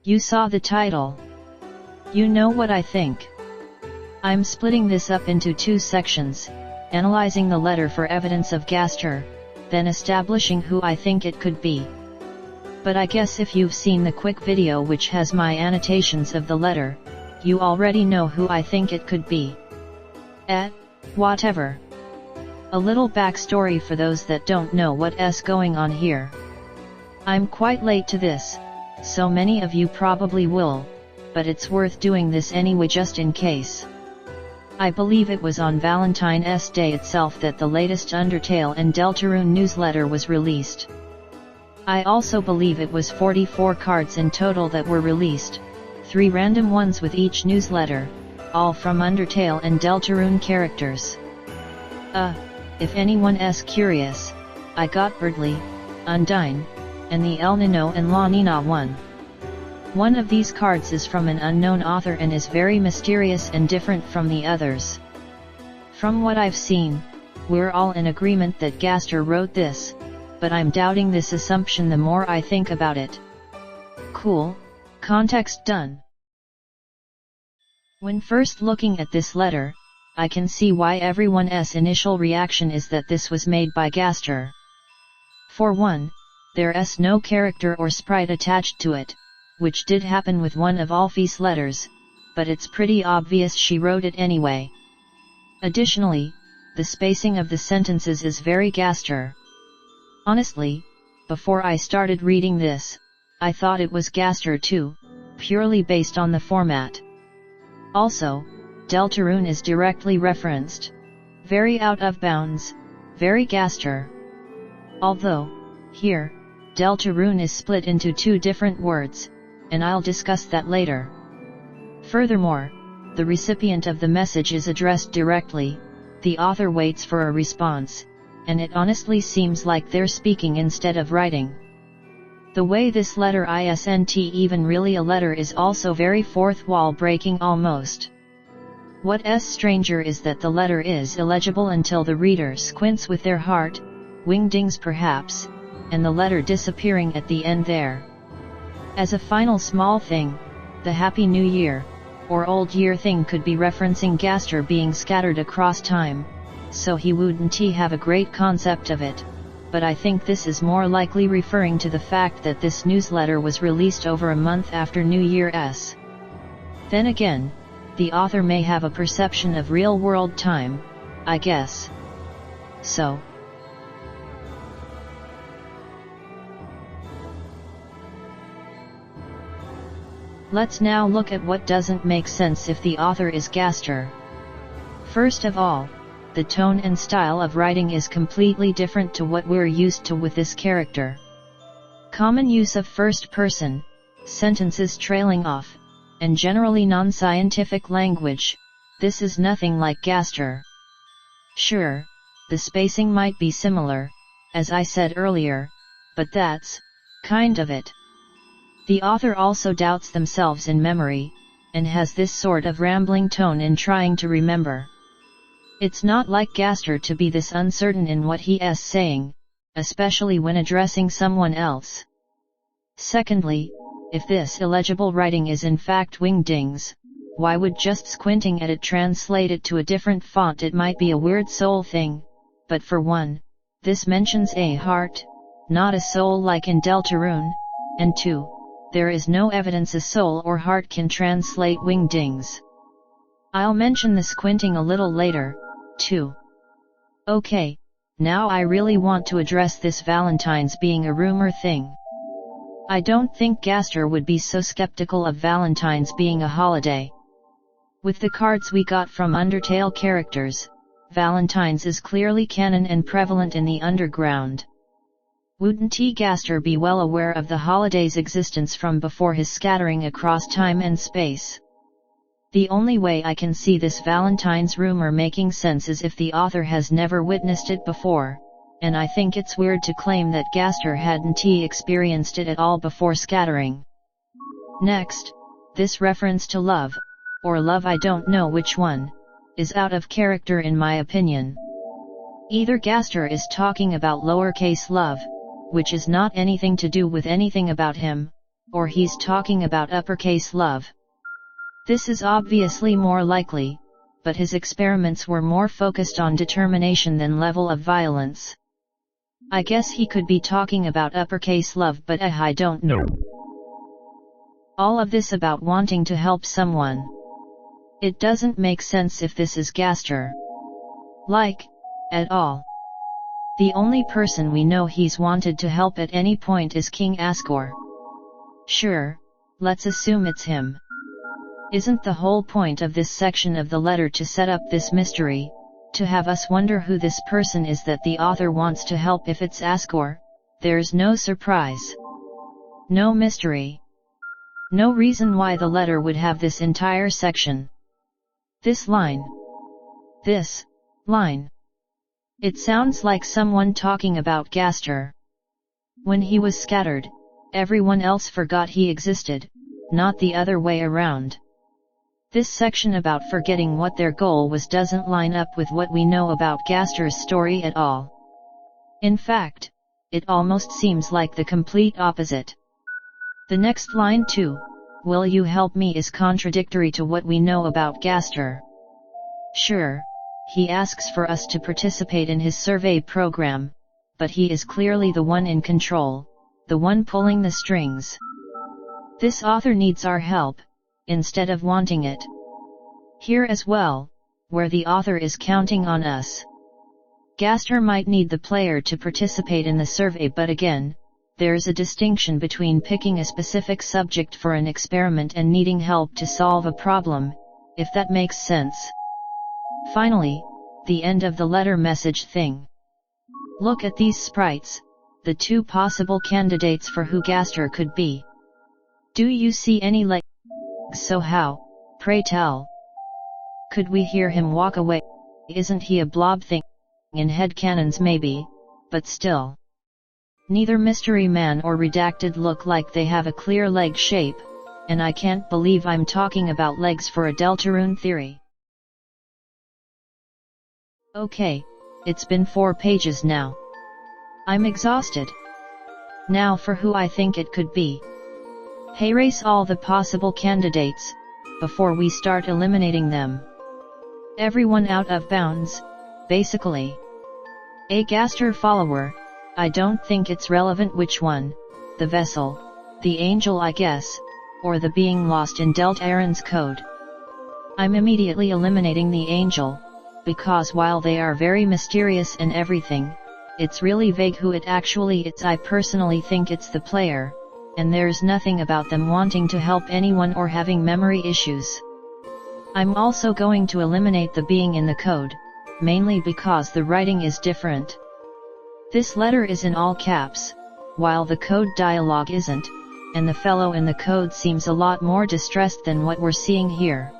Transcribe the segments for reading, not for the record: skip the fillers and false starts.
You saw the title. You know what I think. I'm splitting this up into two sections, analyzing the letter for evidence of Gaster, then establishing who I think it could be. But I guess if you've seen the quick video which has my annotations of the letter, you already know who I think it could be. Whatever. A little backstory for those that don't know what's going on here. I'm quite late to this, so many of you probably will, but it's worth doing this anyway just in case. I believe it was on Valentine's Day itself that the latest Undertale and Deltarune newsletter was released. I also believe it was 44 cards in total that were released, 3 random ones with each newsletter, all from Undertale and Deltarune characters. If anyone's curious, I got Birdly, Undine, and the El Nino and La Nina one. One of these cards is from an unknown author and is very mysterious and different from the others. From what I've seen, we're all in agreement that Gaster wrote this, but I'm doubting this assumption the more I think about it. Cool, context done. When first looking at this letter, I can see why everyone's initial reaction is that this was made by Gaster. For one, there's no character or sprite attached to it, which did happen with one of Alfie's letters, but it's pretty obvious she wrote it anyway. Additionally, the spacing of the sentences is very Gaster. Honestly, before I started reading this, I thought it was Gaster too, purely based on the format. Also, Deltarune is directly referenced. Very out of bounds, very Gaster. Although, here, Deltarune is split into 2 different words, and I'll discuss that later. Furthermore, the recipient of the message is addressed directly, the author waits for a response, and it honestly seems like they're speaking instead of writing. The way this letter isn't even really a letter is also very fourth wall breaking almost. What's stranger is that the letter is illegible until the reader squints with their heart, wingdings perhaps, and the letter disappearing at the end there. As a final small thing, the Happy New Year, or Old Year thing could be referencing Gaster being scattered across time, so he wouldn't have a great concept of it, but I think this is more likely referring to the fact that this newsletter was released over a month after New Year's. Then again, the author may have a perception of real-world time, I guess. So. Let's now look at what doesn't make sense if the author is Gaster. First of all, the tone and style of writing is completely different to what we're used to with this character. Common use of first person, sentences trailing off, and generally non-scientific language, this is nothing like Gaster. Sure, the spacing might be similar, as I said earlier, but that's kind of it. The author also doubts themselves in memory, and has this sort of rambling tone in trying to remember. It's not like Gaster to be this uncertain in what he's saying, especially when addressing someone else. Secondly, if this illegible writing is in fact wingdings, why would just squinting at it translate it to a different font? It might be a weird soul thing, but for one, this mentions a heart, not a soul like in Deltarune, and 2, there is no evidence a soul or heart can translate wingdings. I'll mention the squinting a little later, too. Okay, now I really want to address this Valentine's being a rumor thing. I don't think Gaster would be so skeptical of Valentine's being a holiday. With the cards we got from Undertale characters, Valentine's is clearly canon and prevalent in the underground. Wouldn't Gaster be well aware of the holiday's existence from before his scattering across time and space? The only way I can see this Valentine's rumor making sense is if the author has never witnessed it before, and I think it's weird to claim that Gaster hadn't experienced it at all before scattering. Next, this reference to love, or love I don't know which one, is out of character in my opinion. Either Gaster is talking about lowercase love, which is not anything to do with anything about him, or he's talking about uppercase love. This is obviously more likely, but his experiments were more focused on determination than level of violence. I guess he could be talking about uppercase love, but I don't know. All of this about wanting to help someone. It doesn't make sense if this is Gaster. Like, at all. The only person we know he's wanted to help at any point is King Asgore. Sure, let's assume it's him. Isn't the whole point of this section of the letter to set up this mystery, to have us wonder who this person is that the author wants to help? If it's Asgore, there's no surprise. No mystery. No reason why the letter would have this entire section. This line. This line. It sounds like someone talking about Gaster. When he was scattered, everyone else forgot he existed, not the other way around. This section about forgetting what their goal was doesn't line up with what we know about Gaster's story at all. In fact, it almost seems like the complete opposite. The next line too, "Will you help me?" is contradictory to what we know about Gaster. Sure, he asks for us to participate in his survey program, but he is clearly the one in control, the one pulling the strings. This author needs our help, instead of wanting it. Here as well, where the author is counting on us. Gaster might need the player to participate in the survey, but again, there's a distinction between picking a specific subject for an experiment and needing help to solve a problem, if that makes sense. Finally, the end of the letter message thing. Look at these sprites, the two possible candidates for who Gaster could be. Do you see any legs? So how, pray tell? Could we hear him walk away? Isn't he a blob thing? In headcanons maybe, but still. Neither Mystery Man or Redacted look like they have a clear leg shape, and I can't believe I'm talking about legs for a Deltarune Theory. Okay, it's been 4 pages now. I'm exhausted. Now for who I think it could be. Hey, erase all the possible candidates, before we start eliminating them. Everyone out of bounds, basically. A Gaster follower, I don't think it's relevant which one, the vessel, the angel I guess, or the being lost in Deltarune's code. I'm immediately eliminating the angel, because while they are very mysterious and everything, it's really vague who it actually is. I personally think it's the player, and there's nothing about them wanting to help anyone or having memory issues. I'm also going to eliminate the being in the code, mainly because the writing is different. This letter is in all caps, while the code dialogue isn't, and the fellow in the code seems a lot more distressed than what we're seeing here.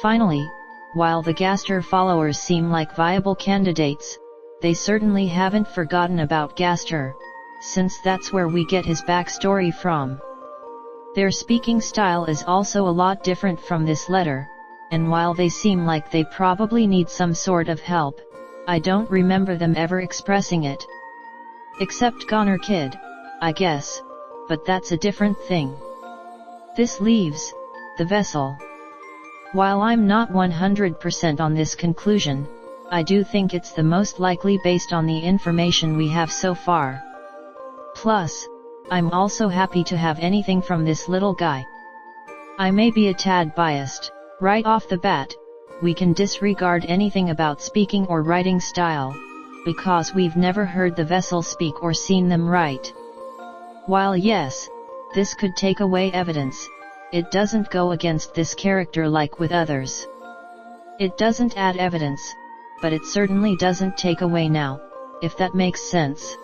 Finally, while the Gaster followers seem like viable candidates, they certainly haven't forgotten about Gaster, since that's where we get his backstory from. Their speaking style is also a lot different from this letter, and while they seem like they probably need some sort of help, I don't remember them ever expressing it. Except Goner Kid, I guess, but that's a different thing. This leaves the vessel. While I'm not 100% on this conclusion, I do think it's the most likely based on the information we have so far. Plus, I'm also happy to have anything from this little guy. I may be a tad biased. Right off the bat, we can disregard anything about speaking or writing style, because we've never heard the vessel speak or seen them write. While yes, this could take away evidence, it doesn't go against this character like with others. It doesn't add evidence, but it certainly doesn't take away now, if that makes sense.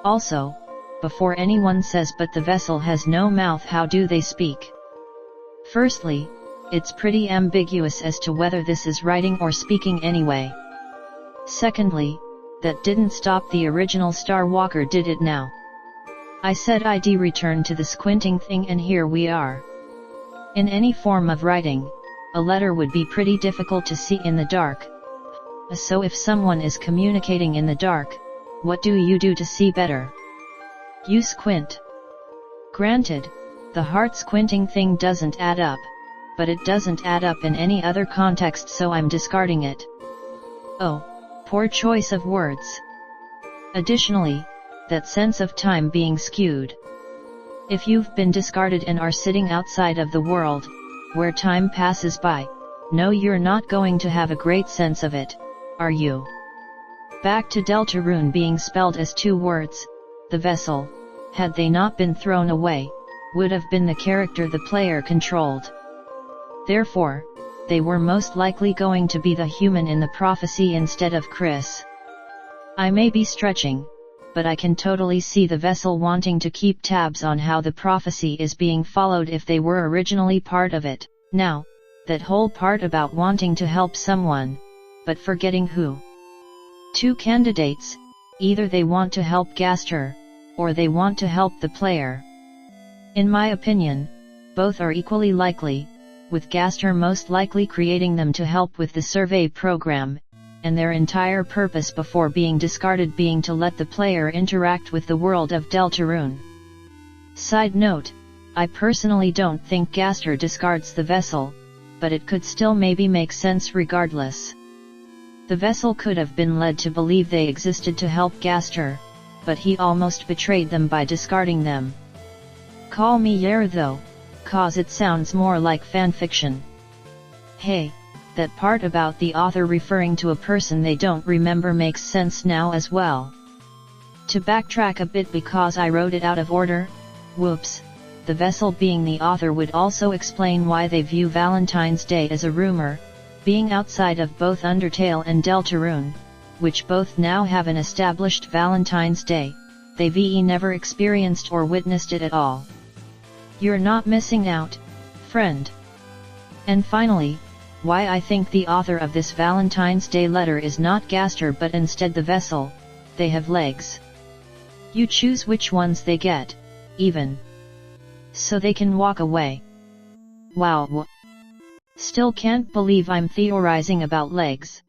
Also, before anyone says but the vessel has no mouth, how do they speak? Firstly, it's pretty ambiguous as to whether this is writing or speaking anyway. Secondly, that didn't stop the original Star Walker, did it now? I said I'd return to the squinting thing, and here we are. In any form of writing, a letter would be pretty difficult to see in the dark. So if someone is communicating in the dark, what do you do to see better? You squint. Granted, the heart squinting thing doesn't add up, but it doesn't add up in any other context, so I'm discarding it. Oh, poor choice of words. Additionally, that sense of time being skewed. If you've been discarded and are sitting outside of the world, where time passes by, no, you're not going to have a great sense of it, are you? Back to Deltarune being spelled as two words, the vessel, had they not been thrown away, would have been the character the player controlled. Therefore, they were most likely going to be the human in the prophecy instead of Chris. I may be stretching, but I can totally see the vessel wanting to keep tabs on how the prophecy is being followed if they were originally part of it. Now, that whole part about wanting to help someone, but forgetting who. Two candidates, either they want to help Gaster, or they want to help the player. In my opinion, both are equally likely, with Gaster most likely creating them to help with the survey program, and their entire purpose before being discarded being to let the player interact with the world of Deltarune. Side note, I personally don't think Gaster discards the vessel, but it could still maybe make sense regardless. The vessel could have been led to believe they existed to help Gaster, but he almost betrayed them by discarding them. Call me Yer though, cause it sounds more like fanfiction. Hey, that part about the author referring to a person they don't remember makes sense now as well. To backtrack a bit because I wrote it out of order, whoops, the vessel being the author would also explain why they view Valentine's Day as a rumor, being outside of both Undertale and Deltarune, which both now have an established Valentine's Day, they never experienced or witnessed it at all. You're not missing out, friend. And finally, why I think the author of this Valentine's Day letter is not Gaster but instead the vessel. They have legs. You choose which ones they get, even. So they can walk away. Wow. Still can't believe I'm theorizing about legs.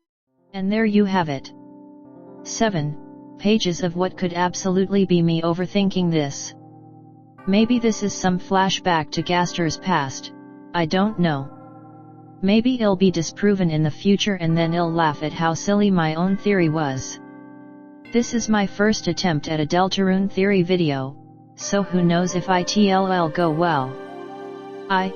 And there you have it. 7 pages of what could absolutely be me overthinking this. Maybe this is some flashback to Gaster's past, I don't know. Maybe it'll be disproven in the future and then I'll laugh at how silly my own theory was. This is my first attempt at a Deltarune Theory video, so who knows if it'll go well. I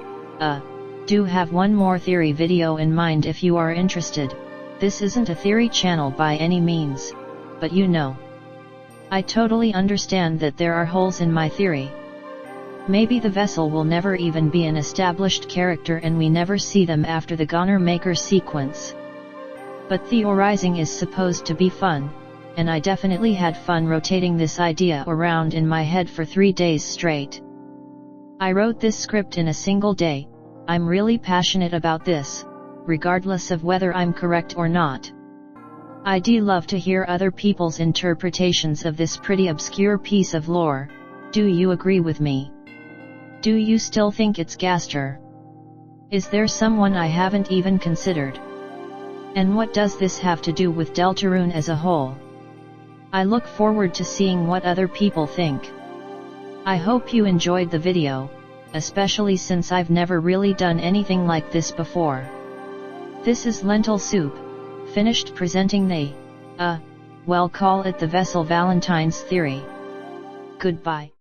do have one more theory video in mind if you are interested. This isn't a theory channel by any means, but you know. I totally understand that there are holes in my theory. Maybe the vessel will never even be an established character and we never see them after the Goner Maker sequence. But theorizing is supposed to be fun, and I definitely had fun rotating this idea around in my head for 3 days straight. I wrote this script in a single day. I'm really passionate about this, regardless of whether I'm correct or not. I'd love to hear other people's interpretations of this pretty obscure piece of lore. Do you agree with me? Do you still think it's Gaster? Is there someone I haven't even considered? And what does this have to do with Deltarune as a whole? I look forward to seeing what other people think. I hope you enjoyed the video, especially since I've never really done anything like this before. This is LentilSoup, finished presenting the, well, call it the Vessel Valentine's Theory. Goodbye.